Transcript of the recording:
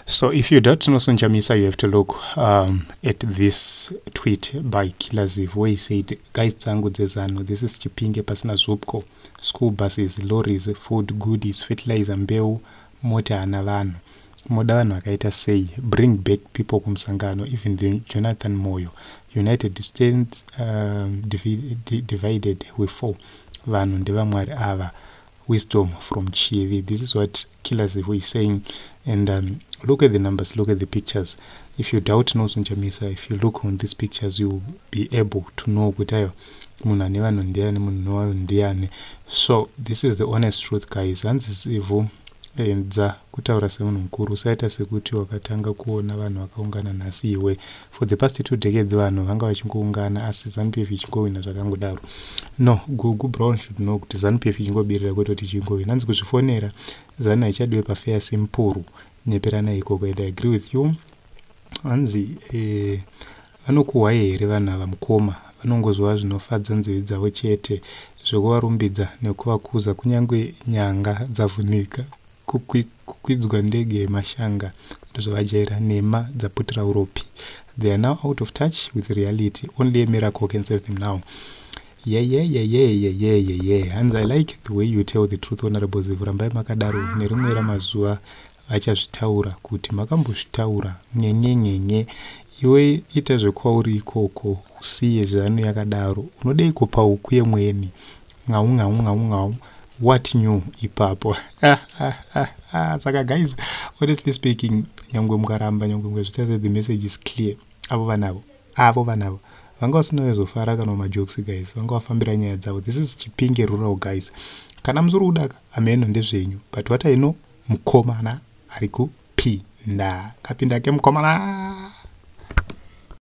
So if you don't know Chamisa, you have to look at this tweet by Killer ZIVHU where he said, guys, zangu ZANU, this is chipinge pasina zupko, school buses, lorries, food, goodies, fertilizer, mbeu, mota ana vanhu. Moda vanhu akaita sei, bring back people kumsangano, even the Jonathan Moyo. United States divided we fall. Vanhu ndevamwari ava. Wisdom from Chivi. This is what Killer ZIVHU is saying. And look at the numbers, look at the pictures. If you doubt Nelson Chamisa, if you look on these pictures, you'll be able to know kutayo munhu ane vanhu ndiani, munhu wavo ndiani. So this is the honest truth, guys. Hanzi ZIVHU enza kutaura semunhu mukuru, saita sekuti wakatanga kuona vanhu vakaungana nhasi iwe. For the past 2 decades vanhu vanga vachingoungana asi ZANU-PF ichingowina zvakangodaro. No, Gugu Brown should know kuti ZANU-PF ichingobirira kwetoti ichingowina. Hanzi kuzvifonera ZANU haichadiwe pafeya simpuru nyeperana ikoko. And I agree with you. Hanzi vanokuhwai here vanhu ava mukoma, vanongozwa zvinofadza nzeve dzavo chete, zvekuvarumbidza nekuvakuza kunyange nyanga dzavhunika. Kukwidzwa ndege yemashanga ndozvavajaira, nema dzaputira uropi. They are now out of touch with reality. Only a miracle can save them now. Yeah. And I like the way you tell the truth, Honorable ZIVHU. Rambai makadaro nerimwe ramazuva vachazvitaura kuti makambozvitaura nyenye. Iwe ita zvekwauri ikoko, usiye ZANU yakadaro. Unodei kupa huku yemweni. Ngau. What new ipapo? Saka guys, honestly speaking, nyangwe mukaramba, nyangwe mukazvitaura, the message is clear. Avo vanavo vanga vasina wezofara kana majokes, guys. Vanga vafambira nyaya dzavo. This is chipinge rural, guys. Kana muzuri kudaka ameno ndezvenyu, but what I know, mukomana ari kupinda. Kapinda ke mukomana.